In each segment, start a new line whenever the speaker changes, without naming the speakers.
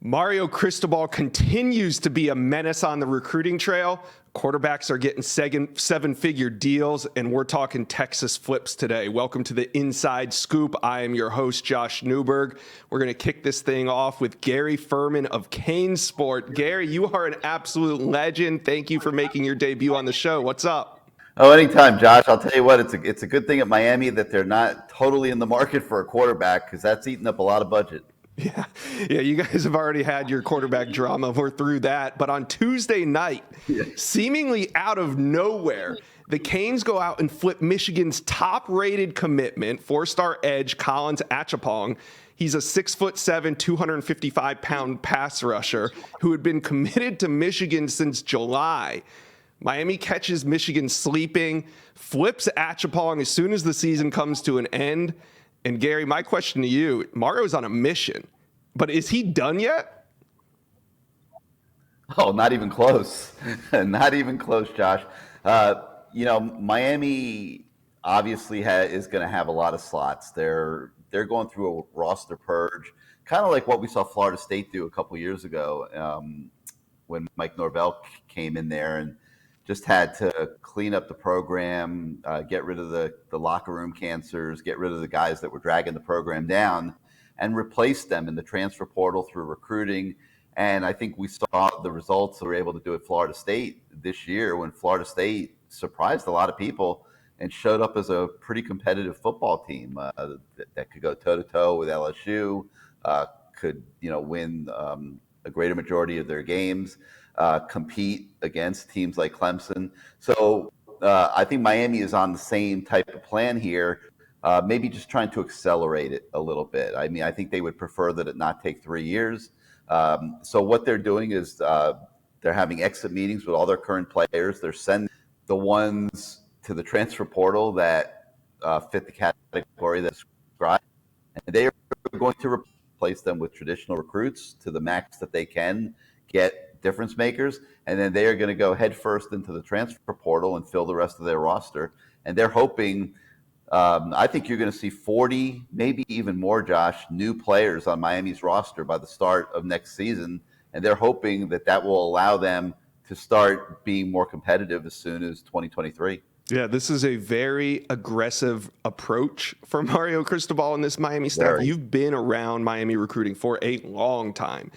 Mario Cristobal continues to be a menace on the recruiting trail. Quarterbacks are getting seven-figure deals, and we're talking Texas flips today. Welcome to the Inside Scoop. I am your host, Josh Newberg. We're going to kick this thing off with Gary Furman of Kane Sport. Gary, you are an absolute legend. Thank you for making your debut on the show. What's up?
Oh, anytime, Josh. I'll tell you what, it's a good thing at Miami that they're not totally in the market for a quarterback, because that's eating up a lot of budget.
Yeah, you guys have already had your quarterback drama. We're through that. But on Tuesday night, seemingly out of nowhere, the Canes go out and flip Michigan's top-rated commitment, four-star edge Collins Acheampong. He's a 6'7", 255-pound pass rusher who had been committed to Michigan since July. Miami catches Michigan sleeping, flips Acheampong as soon as the season comes to an end. And Gary, my question to you, Mario's on a mission, but is he done yet?
Oh, not even close. Not even close, Josh. Miami obviously is going to have a lot of slots. They're going through a roster purge, kind of like what we saw Florida State do a couple years ago when Mike Norvell came in there and just had to clean up the program, get rid of the locker room cancers, get rid of the guys that were dragging the program down, and replace them in the transfer portal through recruiting. And I think we saw the results that we were able to do at Florida State this year, when Florida State surprised a lot of people and showed up as a pretty competitive football team that could go toe-to-toe with LSU, could win a greater majority of their games. Compete against teams like Clemson. So I think Miami is on the same type of plan here, maybe just trying to accelerate it a little bit. I mean, I think they would prefer that it not take 3 years. So what they're doing is they're having exit meetings with all their current players. They're sending the ones to the transfer portal that fit the category that's described. And they are going to replace them with traditional recruits to the max that they can get difference makers, and then they are going to go headfirst into the transfer portal and fill the rest of their roster. And they're hoping, I think you're going to see 40, maybe even more, Josh, new players on Miami's roster by the start of next season. And they're hoping that will allow them to start being more competitive as soon as 2023.
Yeah, this is a very aggressive approach for Mario Cristobal and this Miami staff. You've been around Miami recruiting for a long time.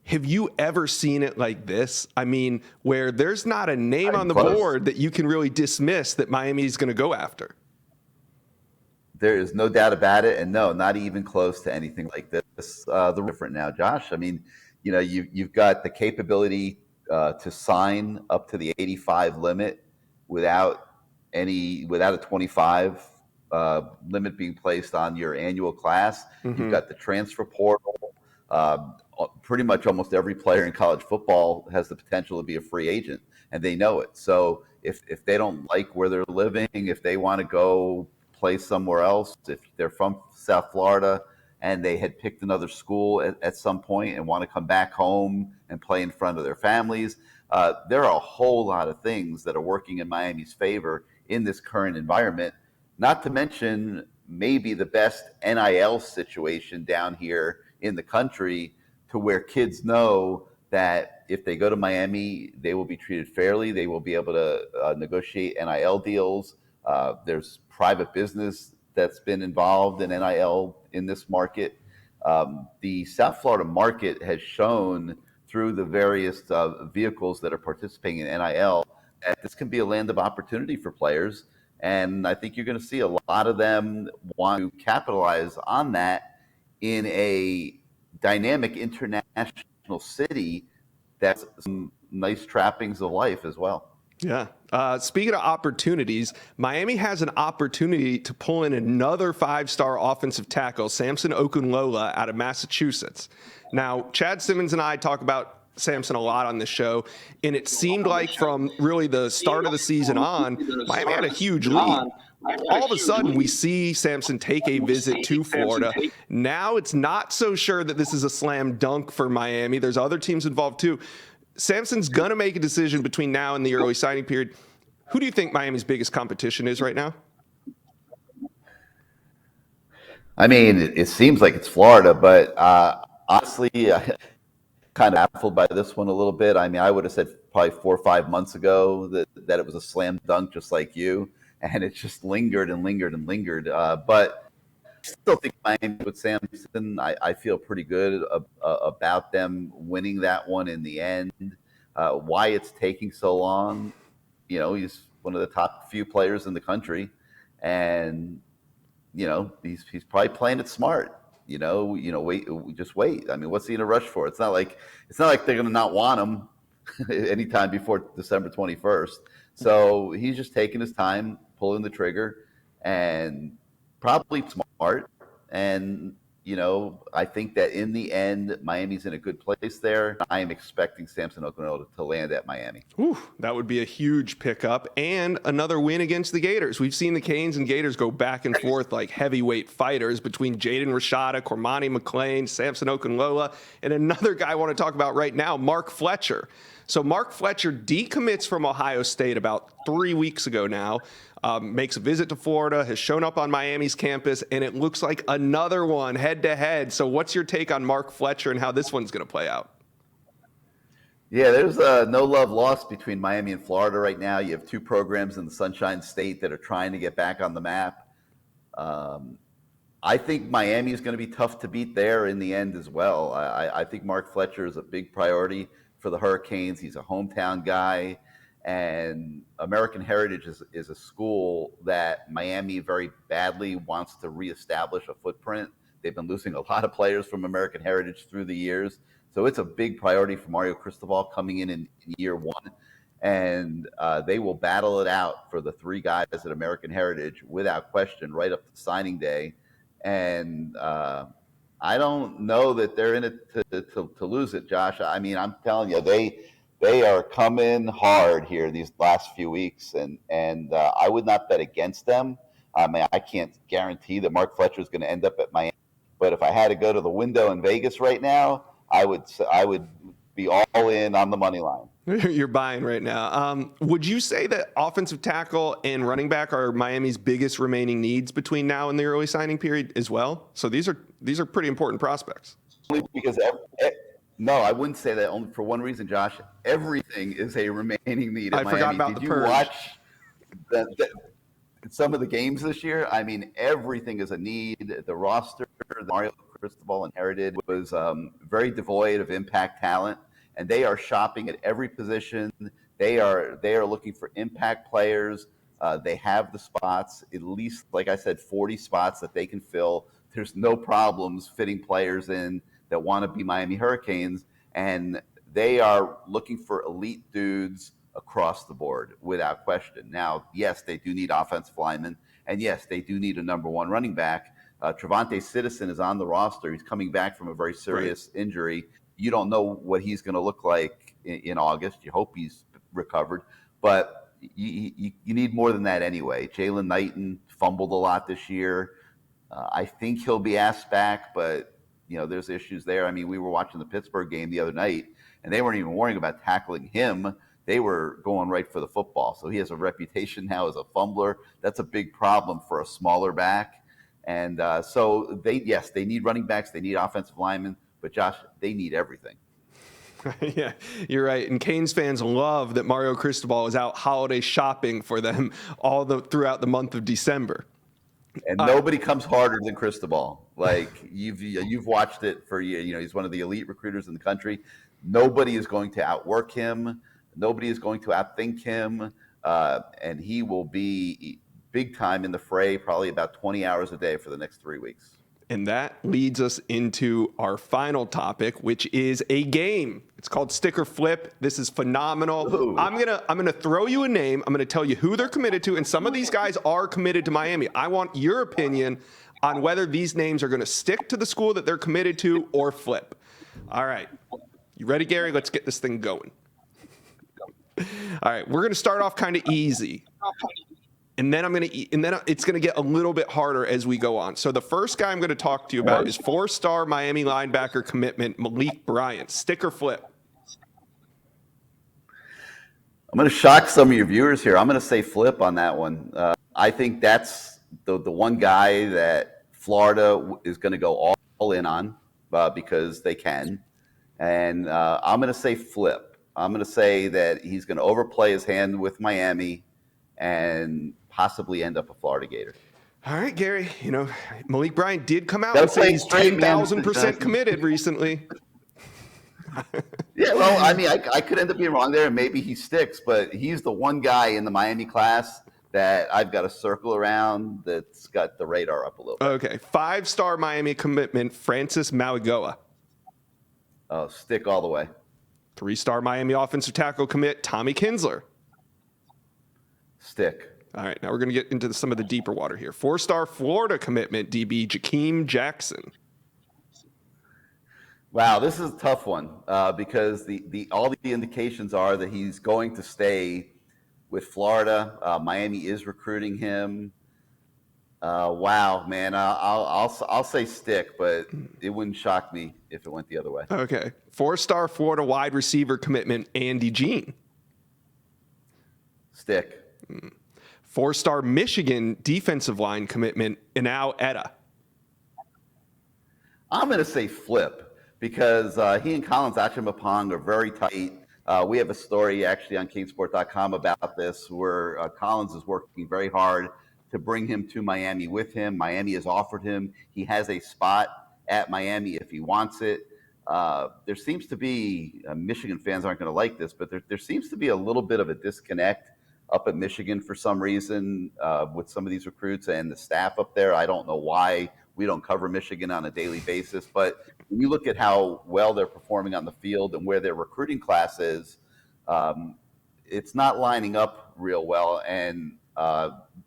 Have you ever seen it like this? I mean, where there's not a name on the board that you can really dismiss that Miami is going to go after?
There is no doubt about it. And no, not even close to anything like this. The different now, Josh. I mean, you've got the capability to sign up to the 85 limit without a 25 limit being placed on your annual class. Mm-hmm. You've got the transfer portal. Pretty much almost every player in college football has the potential to be a free agent, and they know it. So if they don't like where they're living, if they want to go play somewhere else, if they're from South Florida and they had picked another school at some point and want to come back home and play in front of their families, there are a whole lot of things that are working in Miami's favor in this current environment, not to mention maybe the best NIL situation down here in the country, to where kids know that if they go to Miami, they will be treated fairly. They will be able to negotiate NIL deals. There's private business that's been involved in NIL in this market. The South Florida market has shown through the various vehicles that are participating in NIL that this can be a land of opportunity for players. And I think you're going to see a lot of them want to capitalize on that in a dynamic international city that's some nice trappings of life as well.
Yeah. Speaking of opportunities, Miami has an opportunity to pull in another five-star offensive tackle, Samson Okunlola, out of Massachusetts. Now, Chad Simmons and I talk about Samson a lot on this show, and it seemed like from really the start of the season on, Miami had a huge lead. All of a sudden, we see Samson take a visit to Florida. Now it's not so sure that this is a slam dunk for Miami. There's other teams involved too. Samson's going to make a decision between now and the early signing period. Who do you think Miami's biggest competition is right now?
I mean, it seems like it's Florida, but honestly, kind of baffled by this one a little bit. I mean, I would have said probably 4 or 5 months ago that it was a slam dunk, just like you, and it just lingered and lingered and lingered. But I still think Miami with Samson, I feel pretty good about them winning that one in the end. Why it's taking so long, he's one of the top few players in the country, and he's probably playing it smart. Wait, just wait. I mean, what's he in a rush for? It's not like they're going to not want him anytime before December 21st. So he's just taking his time, pulling the trigger, and probably smart. And I think that in the end, Miami's in a good place there. I am expecting Samson Okunlola to land at Miami.
Ooh, that would be a huge pickup and another win against the Gators. We've seen the Canes and Gators go back and forth like heavyweight fighters between Jaden Rashada, Cormani McClain, Samson Okunlola, and another guy I want to talk about right now, Mark Fletcher. So Mark Fletcher decommits from Ohio State about 3 weeks ago now. Makes a visit to Florida, has shown up on Miami's campus, and it looks like another one head-to-head. So what's your take on Mark Fletcher and how this one's going to play out?
Yeah, there's no love lost between Miami and Florida right now. You have two programs in the Sunshine State that are trying to get back on the map. I think Miami is going to be tough to beat there in the end as well. I think Mark Fletcher is a big priority for the Hurricanes. He's a hometown guy. And American Heritage is a school that Miami very badly wants to reestablish a footprint. They've been losing a lot of players from American Heritage through the years. So it's a big priority for Mario Cristobal coming in year one. And they will battle it out for the three guys at American Heritage without question right up to signing day. And I don't know that they're in it to lose it, Josh. I mean, I'm telling you, they are coming hard here these last few weeks, and I would not bet against them. I mean, I can't guarantee that Mark Fletcher is going to end up at Miami, but if I had to go to the window in Vegas right now, I would be all in on the money line.
You're buying right now. Would you say that offensive tackle and running back are Miami's biggest remaining needs between now and the early signing period as well? So these are pretty important prospects.
Because no, I wouldn't say that, only for one reason, Josh. Everything is a remaining need at Miami.
Forgot about
Did
the purge.
You watch some of the games this year? I mean, everything is a need. The roster, Mario Cristobal inherited, was very devoid of impact talent, and they are shopping at every position. They are looking for impact players. They have the spots, at least, like I said, 40 spots that they can fill. There's no problems fitting players in that want to be Miami Hurricanes, and they are looking for elite dudes across the board without question. Now, yes, they do need offensive linemen, and yes, they do need a number one running back. Trevante Citizen is on the roster. He's coming back from a very serious injury. You don't know what he's going to look like in August. You hope he's recovered, but you need more than that anyway. Jalen Knighton fumbled a lot this year. I think he'll be asked back, but there's issues there. I mean, we were watching the Pittsburgh game the other night, and they weren't even worrying about tackling him. They were going right for the football. So he has a reputation now as a fumbler. That's a big problem for a smaller back. And so they need running backs. They need offensive linemen. But, Josh, they need everything.
Yeah, you're right. And Canes fans love that Mario Cristobal is out holiday shopping for them throughout the month of December.
And nobody comes harder than Cristobal. Like you've watched it for years. He's one of the elite recruiters in the country. Nobody is going to outwork him. Nobody is going to outthink him. And he will be big time in the fray, probably about 20 hours a day for the next 3 weeks.
And that leads us into our final topic, which is a game. It's called Stick or Flip. This is phenomenal. Ooh. I'm gonna throw you a name. I'm gonna tell you who they're committed to, and some of these guys are committed to Miami. I want your opinion on whether these names are gonna stick to the school that they're committed to or flip. All right, you ready, Gary? Let's get this thing going. All right, we're gonna start off kind of easy. And then it's going to get a little bit harder as we go on. So the first guy I'm going to talk to you about is 4-star Miami linebacker commitment Malik Bryant. Stick or flip?
I'm going to shock some of your viewers here. I'm going to say flip on that one. I think that's the one guy that Florida is going to go all in on because they can. and I'm going to say flip. I'm going to say that he's going to overplay his hand with Miami and possibly end up a Florida Gator.
All right, Gary. Malik Bryant did come out
Gotta
and say
play
he's
straight, man.
10,000% committed recently.
Yeah, well, I mean, I could end up being wrong there, and maybe he sticks, but he's the one guy in the Miami class that I've got a circle around that's got the radar up a little bit.
Okay, 5-star Miami commitment, Francis Maligoa.
Oh, stick all the way.
3-star Miami offensive tackle commit, Tommy Kinsler.
Stick.
All right, now we're going to get into some of the deeper water here. 4-star Florida commitment, DB Jakeem Jackson.
Wow, this is a tough one because all the indications are that he's going to stay with Florida. Miami is recruiting him. Wow, man, I'll say stick, but it wouldn't shock me if it went the other way.
Okay, 4-star Florida wide receiver commitment, Andy Jean.
Stick.
4-star Michigan defensive line commitment, Inau Etta.
I'm going to say flip because he and Collins Acheampong are very tight. We have a story actually on Kingsport.com about this where Collins is working very hard to bring him to Miami with him. Miami has offered him. He has a spot at Miami if he wants it. There seems to be, Michigan fans aren't going to like this, but there seems to be a little bit of a disconnect up at Michigan for some reason with some of these recruits and the staff up there. I don't know why we don't cover Michigan on a daily basis, but when you look at how well they're performing on the field and where their recruiting class is, it's not lining up real well. And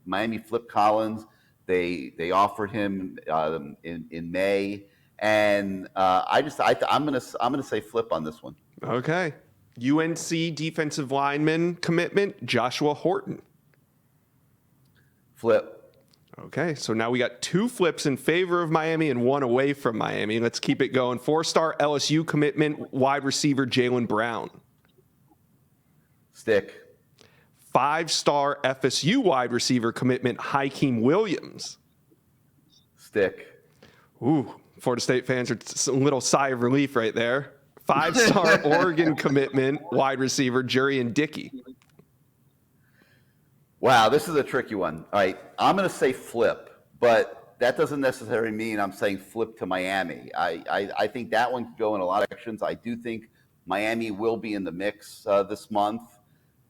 Miami flipped Collins. They offered him in May, and I'm gonna say flip on this one.
Okay. UNC defensive lineman commitment, Joshua Horton.
Flip.
Okay, so now we got 2 flips in favor of Miami and 1 away from Miami. Let's keep it going. 4-star LSU commitment, wide receiver Jaylen Brown.
Stick.
5-star FSU wide receiver commitment, Hakeem Williams.
Stick.
Ooh, Florida State fans are a little sigh of relief right there. 5-star Oregon commitment, wide receiver Jurian Dickey.
Wow, this is a tricky one. All right, I'm going to say flip, but that doesn't necessarily mean I'm saying flip to Miami. I think that one could go in a lot of directions. I do think Miami will be in the mix this month.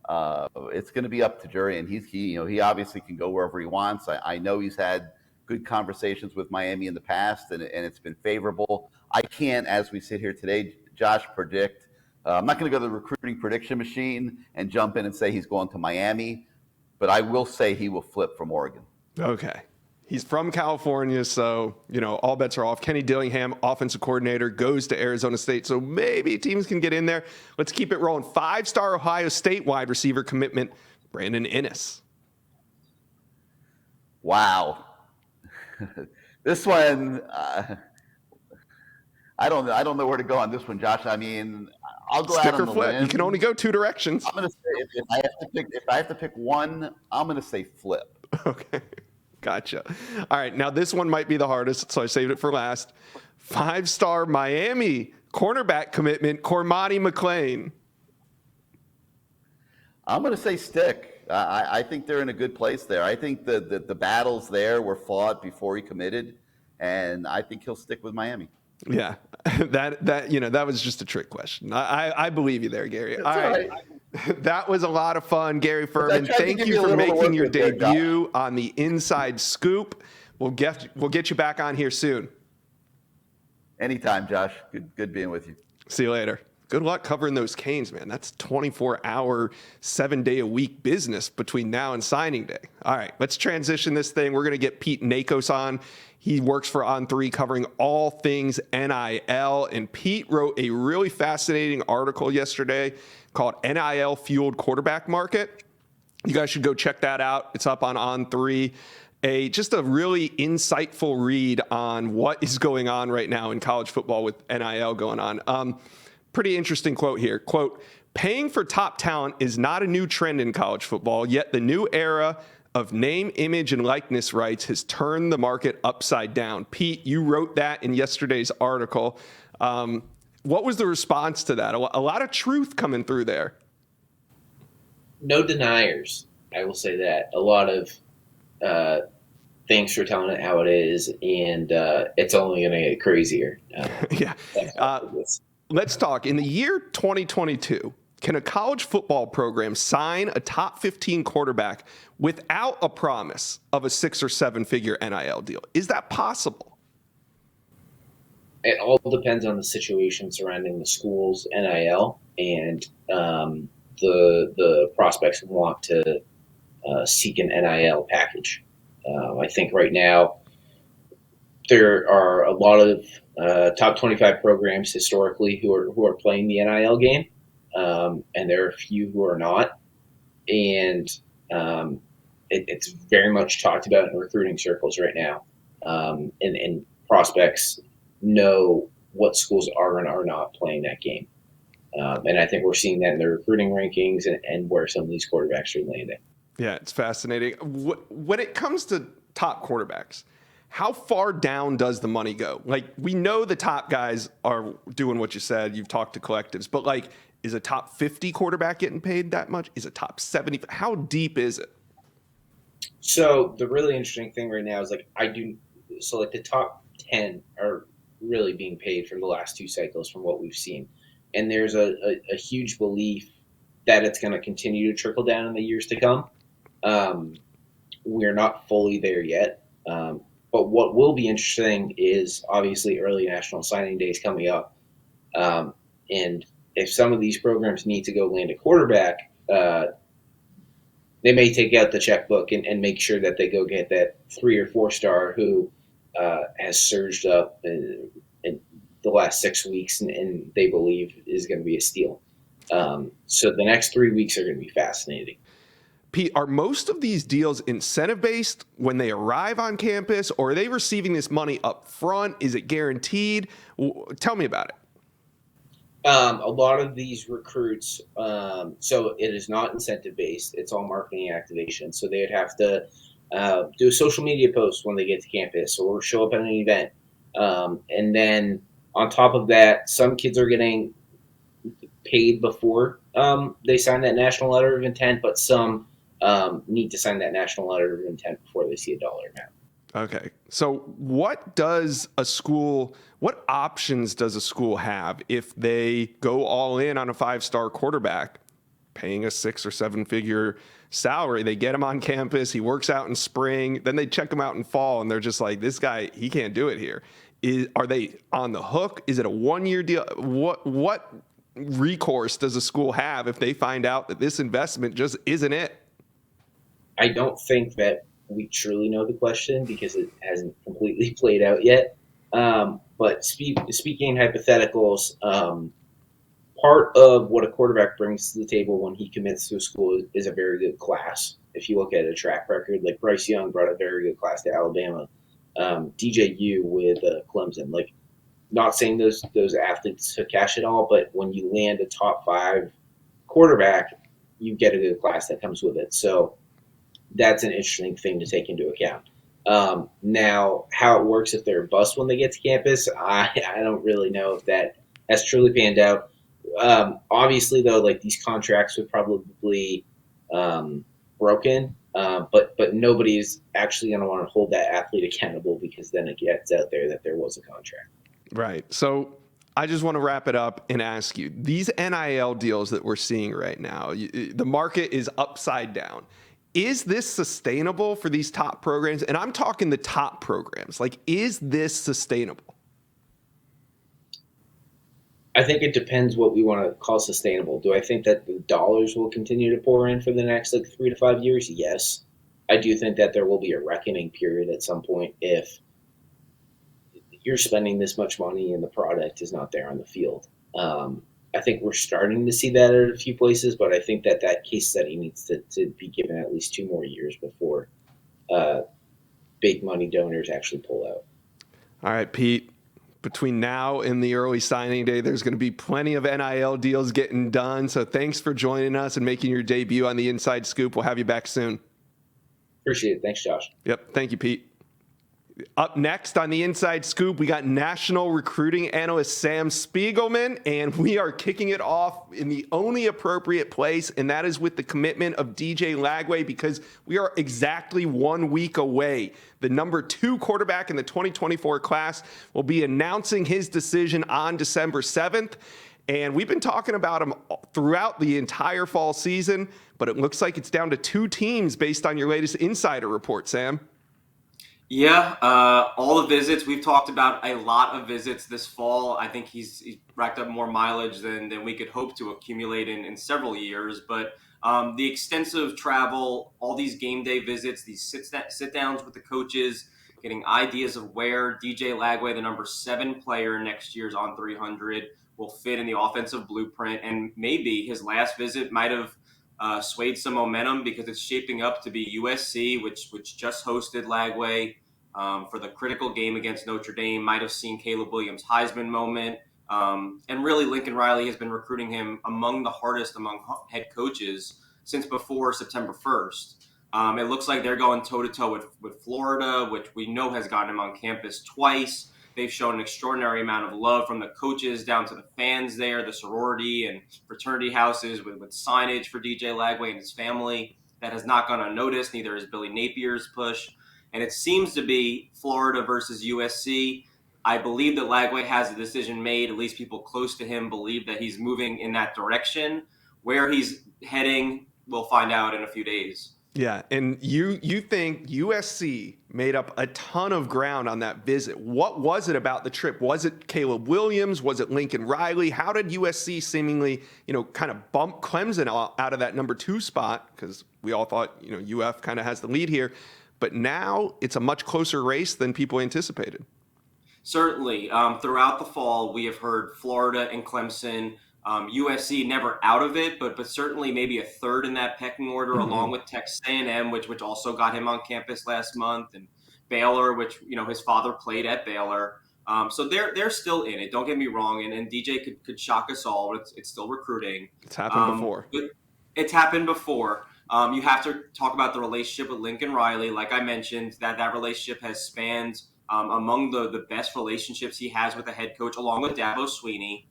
It's going to be up to Jurian. He obviously can go wherever he wants. I know he's had good conversations with Miami in the past, and it's been favorable. I can't, as we sit here today, Josh, predict. I'm not going to go to the recruiting prediction machine and jump in and say he's going to Miami, but I will say he will flip from Oregon.
Okay. He's from California, so, all bets are off. Kenny Dillingham, offensive coordinator, goes to Arizona State, so maybe teams can get in there. Let's keep it rolling. 5-star Ohio State wide receiver commitment, Brandon Inniss.
Wow. This one, I don't know where to go on this one, Josh. I mean, I'll go
Stick
out on
or
the
flip.
limb.
You can only go 2 directions.
I'm going to say if I have to pick one, I'm going to say flip.
Okay. Gotcha. All right. Now, this one might be the hardest, so I saved it for last. 5-star Miami cornerback commitment, Cormani McClain.
I'm going to say stick. I think they're in a good place there. I think the battles there were fought before he committed, and I think he'll stick with Miami.
Yeah, that was just a trick question. I believe you there, Gary. All right. That was a lot of fun, Gary Furman. Thank you for making your debut on the Inside Scoop. We'll get you back on here soon.
Anytime, Josh. Good being with you.
See you later. Good luck covering those Canes, man. That's 24-hour, 7-day-a-week business between now and signing day. All right, let's transition this thing. We're going to get Pete Nakos on. He works for On3 covering all things NIL. And Pete wrote a really fascinating article yesterday called NIL Fueled Quarterback Market. You guys should go check that out. It's up on On3. Just a really insightful read on what is going on right now in college football with NIL going on. Pretty interesting quote here. Quote, paying for top talent is not a new trend in college football, yet the new era of name, image, and likeness rights has turned the market upside down. Pete, you wrote that in yesterday's article. What was the response to that? A lot of truth coming through there.
No deniers. I will say that. A lot of thanks for telling it how it is, and it's only going to get crazier.
Yeah. Let's talk. In the year 2022, can a college football program sign a top 15 quarterback without a promise of a 6 or 7 figure NIL deal? Is that possible?
It all depends on the situation surrounding the school's NIL and the prospects want to seek an NIL package. I think right now there are a lot of top 25 programs historically who are playing the NIL game, and there are a few who are not. And it's very much talked about in recruiting circles right now, and prospects know what schools are and are not playing that game. And I think we're seeing that in the recruiting rankings and where some of these quarterbacks are landing.
Yeah, it's fascinating. When it comes to top quarterbacks, how far down does the money go? Like, we know the top guys are doing what you said. You've talked to collectives, but like, is a top 50 quarterback getting paid that much? Is a top 70? How deep is it?
So the really interesting thing right now is like the top 10 are really being paid for the last 2 cycles from what we've seen. And there's a huge belief that it's going to continue to trickle down in the years to come. We're not fully there yet. But what will be interesting is obviously early national signing days coming up. And if some of these programs need to go land a quarterback, they may take out the checkbook and make sure that they go get that 3 or 4 star who has surged up in the last 6 weeks and they believe is going to be a steal. So the next 3 weeks are going to be fascinating.
Pete, are most of these deals incentive-based when they arrive on campus, or are they receiving this money up front? Is it guaranteed? Tell me about it.
A lot of these recruits, so it is not incentive-based. It's all marketing activation. So they'd have to do a social media post when they get to campus or show up at an event. And then on top of that, some kids are getting paid before they sign that national letter of intent, but some need to sign that national letter of intent before they see a dollar amount.
Okay. So what options does a school have if they go all in on a 5-star quarterback, paying a 6 or 7 figure salary? They get him on campus. He works out in spring. Then they check him out in fall, and they're just like, this guy, he can't do it here. Are they on the hook? Is it a 1-year deal? What recourse does a school have if they find out that this investment just isn't it?
I don't think that we truly know the question because it hasn't completely played out yet. But speaking in hypotheticals, part of what a quarterback brings to the table when he commits to a school is a very good class. If you look at a track record, like Bryce Young brought a very good class to Alabama. DJU with Clemson. Like, not saying those athletes to cash it all, but when you land a top 5 quarterback, you get a good class that comes with it. So that's an interesting thing to take into account. Now, how it works if they're a bust when they get to campus, I don't really know if that has truly panned out. Obviously, though, like, these contracts would probably broken, but nobody's actually going to want to hold that athlete accountable because then it gets out there that there was a contract.
Right. So I just want to wrap it up and ask you, these NIL deals that we're seeing right now, the market is upside down. Is this sustainable for these top programs? And I'm talking the top programs. Like, is this sustainable?
I think it depends what we want to call sustainable. Do I think that the dollars will continue to pour in for the next 3 to 5 years? Yes. I do think that there will be a reckoning period at some point if you're spending this much money and the product is not there on the field. I think we're starting to see that at a few places, but I think that case study needs to be given at least 2 more years before big money donors actually pull out. All
right, Pete. Between now and the early signing day, there's going to be plenty of NIL deals getting done. So thanks for joining us and making your debut on the Inside Scoop. We'll have you back soon.
Appreciate it. Thanks, Josh.
Yep. Thank you, Pete. Up next on the Inside Scoop, we got national recruiting analyst Sam Spiegelman, and we are kicking it off in the only appropriate place, and that is with the commitment of DJ Lagway, because we are exactly 1 week away. The number 2 quarterback in the 2024 class will be announcing his decision on December 7th. And we've been talking about him throughout the entire fall season, but it looks like it's down to 2 teams based on your latest insider report, Sam.
Yeah, all the visits. We've talked about a lot of visits this fall. I think he's racked up more mileage than we could hope to accumulate in several years. But the extensive travel, all these game day visits, these sit-downs with the coaches, getting ideas of where DJ Lagway, the number 7 player next year's On 300, will fit in the offensive blueprint. And maybe his last visit might have swayed some momentum, because it's shaping up to be USC, which just hosted Lagway for the critical game against Notre Dame. Might have seen Caleb Williams' Heisman moment. And really, Lincoln Riley has been recruiting him among the hardest among head coaches since before September 1st. It looks like they're going toe-to-toe with Florida, which we know has gotten him on campus twice. They've shown an extraordinary amount of love from the coaches down to the fans there, the sorority and fraternity houses with signage for DJ Lagway and his family. That has not gone unnoticed. Neither is Billy Napier's push. And it seems to be Florida versus USC. I believe that Lagway has a decision made. At least people close to him believe that he's moving in that direction. Where he's heading, we'll find out in a few days.
Yeah, and you think USC made up a ton of ground on that visit. What was it about the trip? Was it Caleb Williams? Was it Lincoln Riley? How did USC seemingly, kind of bump Clemson out of that number 2 spot? Because we all thought, UF kind of has the lead here. But now it's a much closer race than people anticipated.
Certainly. Throughout the fall, we have heard Florida and Clemson, USC never out of it, but certainly maybe a third in that pecking order, along with Texas A&M, which also got him on campus last month, and Baylor, which his father played at Baylor. So they're still in it. Don't get me wrong, and DJ could shock us all. It's still recruiting.
It's happened before.
It's happened before. You have to talk about the relationship with Lincoln Riley. Like I mentioned, that relationship has spanned among the best relationships he has with a head coach, along with Dabo Swinney.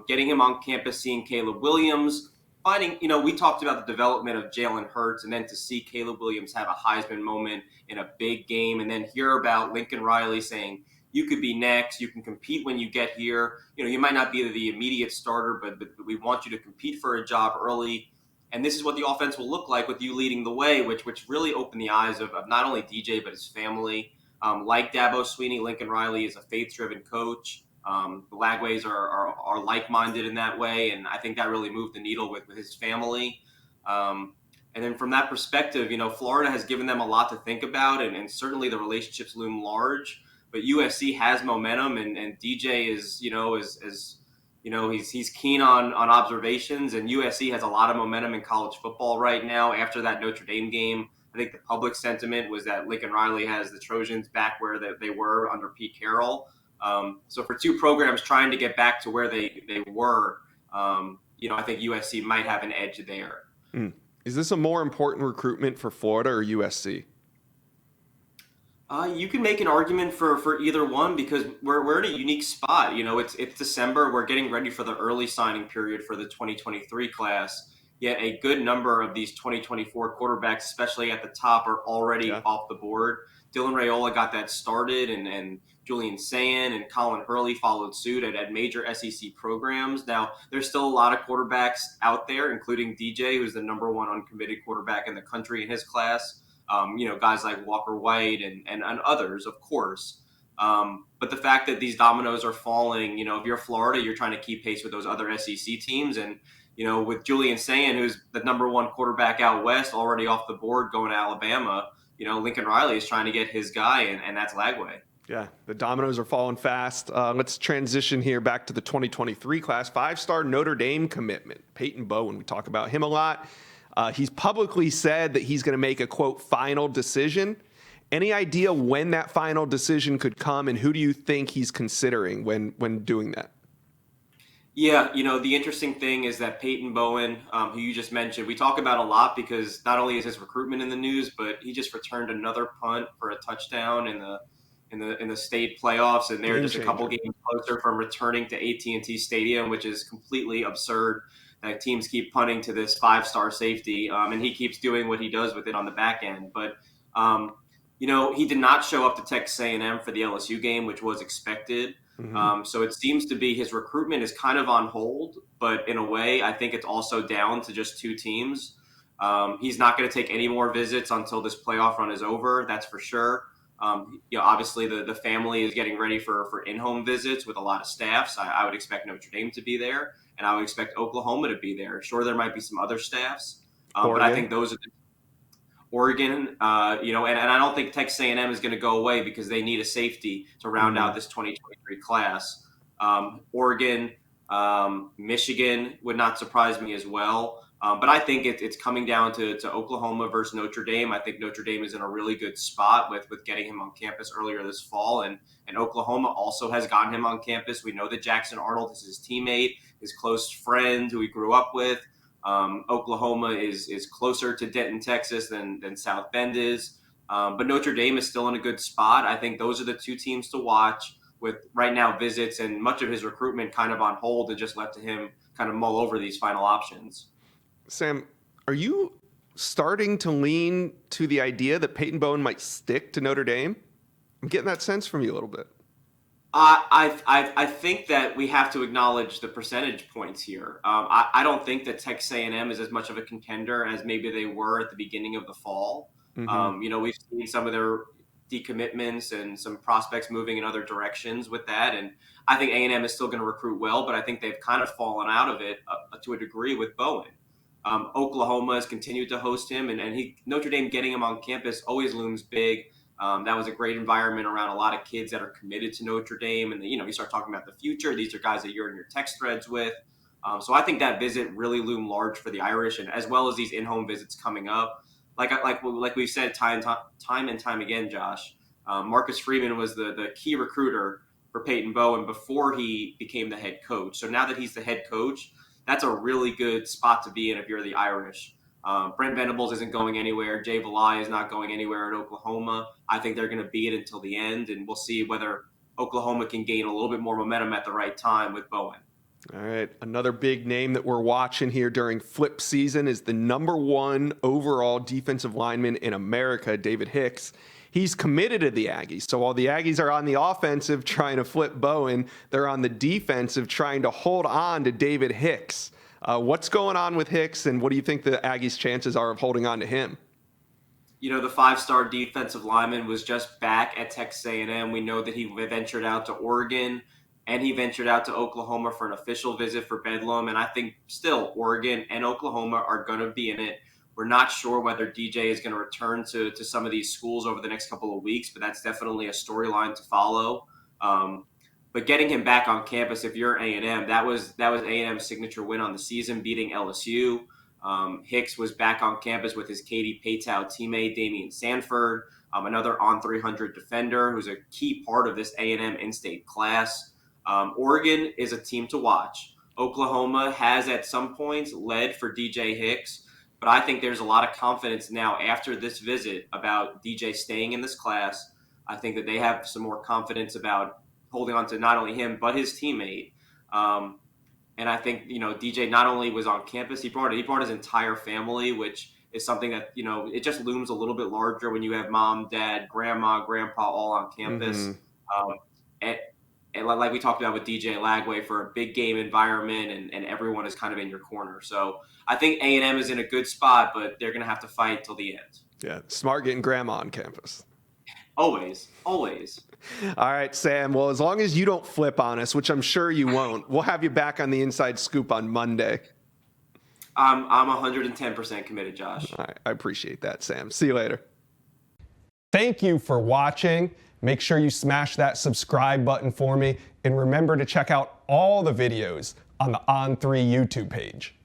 Getting him on campus, seeing Caleb Williams, finding, we talked about the development of Jalen Hurts, and then to see Caleb Williams have a Heisman moment in a big game, and then hear about Lincoln Riley saying, you could be next, you can compete when you get here. You might not be the immediate starter, but we want you to compete for a job early. And this is what the offense will look like with you leading the way, which really opened the eyes of not only DJ, but his family. Like Dabo Swinney, Lincoln Riley is a faith-driven coach. The Lagways are like-minded in that way, and I think that really moved the needle with his family. And then from that perspective, Florida has given them a lot to think about, and certainly the relationships loom large. But USC has momentum, and DJ is he's keen on observations, and USC has a lot of momentum in college football right now. After that Notre Dame game, I think the public sentiment was that Lincoln Riley has the Trojans back where they were under Pete Carroll. So for 2 programs trying to get back to where they were, I think USC might have an edge there.
Is this a more important recruitment for Florida or USC?
You can make an argument for either one, because we're in a unique spot. It's December. We're getting ready for the early signing period for the 2023 class. Yet a good number of these 2024 quarterbacks, especially at the top, are already off the board. Dylan Raiola got that started, and Julian Sayin and Colin Hurley followed suit at major SEC programs. Now, there's still a lot of quarterbacks out there, including DJ, who's the number 1 uncommitted quarterback in the country in his class. Guys like Walker White and others, of course. But the fact that these dominoes are falling, if you're Florida, you're trying to keep pace with those other SEC teams. And, with Julian Sayin, who's the number 1 quarterback out west, already off the board going to Alabama, Lincoln Riley is trying to get his guy, and that's Lagway.
Yeah, the dominoes are falling fast. Let's transition here back to the 2023 class. 5-star Notre Dame commitment, Peyton Bowen. We talk about him a lot. He's publicly said that he's going to make a, quote, final decision. Any idea when that final decision could come, and who do you think he's considering when doing that?
Yeah, the interesting thing is that Peyton Bowen, who you just mentioned, we talk about a lot because not only is his recruitment in the news, but he just returned another punt for a touchdown in the in the state playoffs, and they're
Game
just a couple
changer.
games closer from returning to AT&T Stadium, which is completely absurd that teams keep punting to this 5-star safety, and he keeps doing what he does with it on the back end. But he did not show up to Texas A&M for the LSU game, which was expected. So it seems to be his recruitment is kind of on hold, but in a way, I think it's also down to just 2 teams. He's not going to take any more visits until this playoff run is over. That's for sure. Obviously the family is getting ready for in-home visits with a lot of staffs. I would expect Notre Dame to be there, and I would expect Oklahoma to be there. Sure, there might be some other staffs, but I think those are Oregon, and I don't think Texas A&M is going to go away because they need a safety to round out this 2023 class. Oregon, Michigan would not surprise me as well. But I think it's coming down to Oklahoma versus Notre Dame. I think Notre Dame is in a really good spot with getting him on campus earlier this fall. And Oklahoma also has gotten him on campus. We know that Jackson Arnold is his teammate, his close friend who he grew up with. Oklahoma is closer to Denton, Texas than South Bend is. But Notre Dame is still in a good spot. I think those are the 2 teams to watch with right now visits and much of his recruitment kind of on hold and just left to him kind of mull over these final options.
Sam, are you starting to lean to the idea that Peyton Bowen might stick to Notre Dame? I'm getting that sense from you a little bit.
I think that we have to acknowledge the percentage points here. I don't think that Texas A&M is as much of a contender as maybe they were at the beginning of the fall. We've seen some of their decommitments and some prospects moving in other directions with that. And I think A&M is still going to recruit well, but I think they've kind of fallen out of it to a degree with Bowen. Oklahoma has continued to host him, and Notre Dame getting him on campus always looms big. That was a great environment around a lot of kids that are committed to Notre Dame. And, you start talking about the future. These are guys that you're in your text threads with. So I think that visit really loomed large for the Irish, and as well as these in-home visits coming up. Like we've said time and time again, Josh, Marcus Freeman was the key recruiter for Peyton Bowen before he became the head coach. So now that he's the head coach, that's a really good spot to be in if you're the Irish. Brent Venables isn't going anywhere. Jay Valai is not going anywhere at Oklahoma. I think they're going to be it until the end, and we'll see whether Oklahoma can gain a little bit more momentum at the right time with Bowen.
All right. Another big name that we're watching here during flip season is the #1 overall defensive lineman in America, David Hicks. He's committed to the Aggies. So while the Aggies are on the offensive trying to flip Bowen, they're on the defensive trying to hold on to David Hicks. What's going on with Hicks, and what do you think the Aggies' chances are of holding on to him?
The 5-star defensive lineman was just back at Texas A&M. We know that he ventured out to Oregon, and he ventured out to Oklahoma for an official visit for Bedlam. And I think still Oregon and Oklahoma are going to be in it. We're not sure whether DJ is going to return to some of these schools over the next couple of weeks, but that's definitely a storyline to follow. But getting him back on campus, if you're A&M, that was A&M's signature win on the season, beating LSU. Hicks was back on campus with his Katy Paytow teammate, Damian Sanford, another on-300 defender who's a key part of this A&M in-state class. Oregon is a team to watch. Oklahoma has at some points led for DJ Hicks, but I think there's a lot of confidence now after this visit about DJ staying in this class. I think that they have some more confidence about holding on to not only him, but his teammate. And I think, DJ not only was on campus, he brought his entire family, which is something that, it just looms a little bit larger when you have mom, dad, grandma, grandpa all on campus. And like we talked about with DJ Lagway, for a big game environment, and everyone is kind of in your corner. So I think A&M is in a good spot, but they're going to have to fight till the end.
Yeah, smart getting grandma on campus.
Always. All
right, Sam. Well, as long as you don't flip on us, which I'm sure you won't, we'll have you back on the Inside Scoop on Monday.
I'm 110% committed, Josh.
All right, I appreciate that, Sam. See you later. Thank you for watching. Make sure you smash that subscribe button for me, and remember to check out all the videos on the On3 YouTube page.